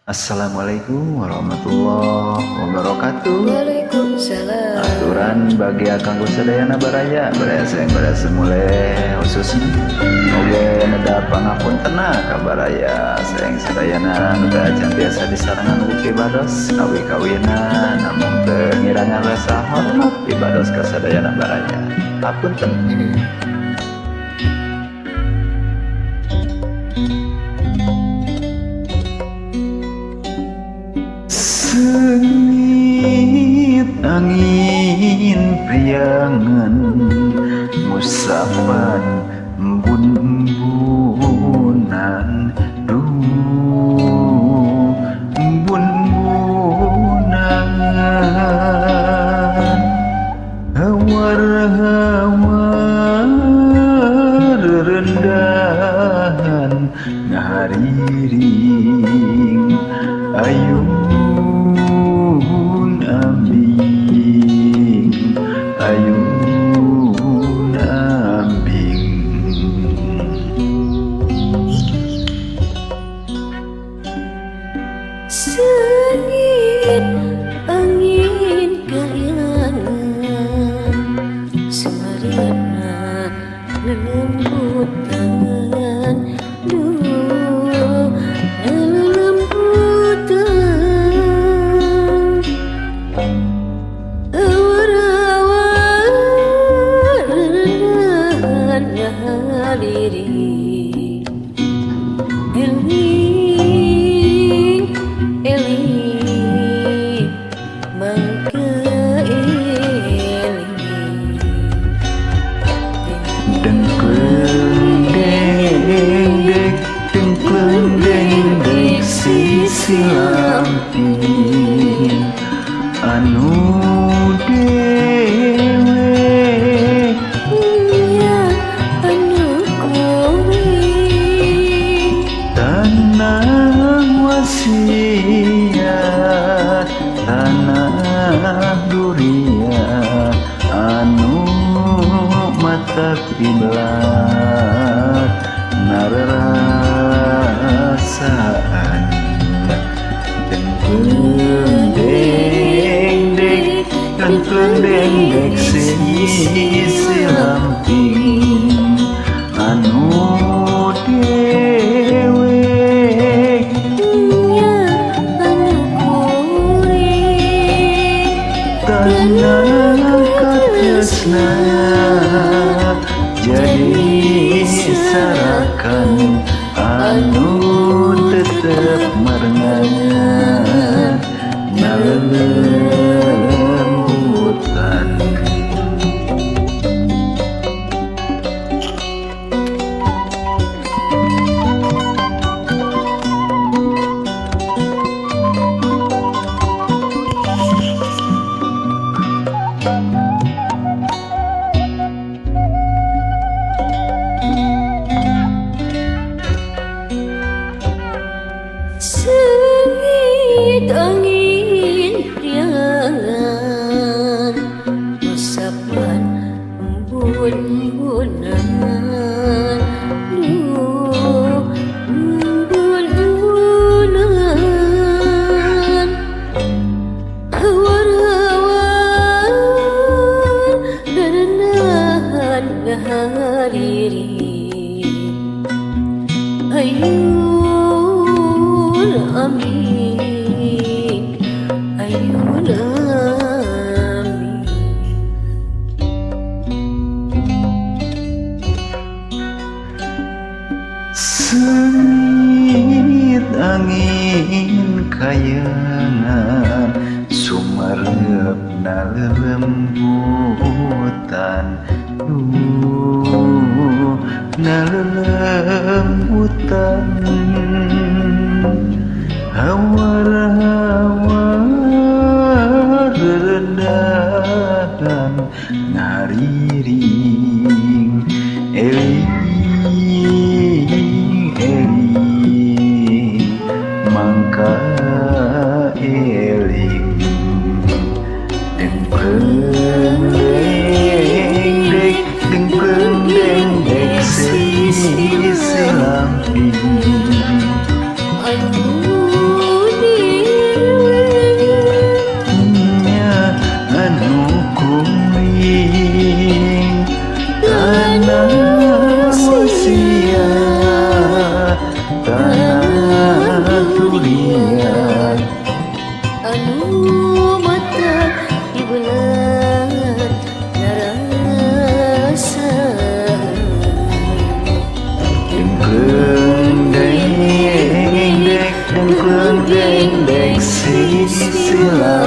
Assalamualaikum warahmatullahi wabarakatuh. Waalaikumsalam. Aturan bagi akang sadayana baraya yang berasa mulai khususnya oge neda pangapuntenna ka baraya sayang sadayana nu acan biasa disarangan ugi bados awi kawina namun teu ngirangan rasa hormat ibados ka sadayana baraya. Hapunten. Sengit angin priangan musapan embun-embunan embun-embunan hawar-hawar rendahan ngahariring ayun ambing Sengit angin kayangan suarana lembut tangan lembut awar-awar rendahan ngahaliring eling mangke eling dengkleng deng sisi lampir anu dewe ya anu kuring tanah wasiat tanah durian anu mata kiblat narasaan dengkleng deng sisi lampir anu dewe ya anu kuring tanah katresna jadi sarakan anu tetep merengan nalembutan. Sengit angin priangan musapan embun-embunan embun-embunan hawar-hawar rendahan ngahariring ayun amin ayun amin Sengit angin kayangan sumarep nalembutan nalembutan hawar-hawar rendahan ngariring eling mangka eling dengkleng deng sisi lampir anu Kleng kleng deng deng sisi sila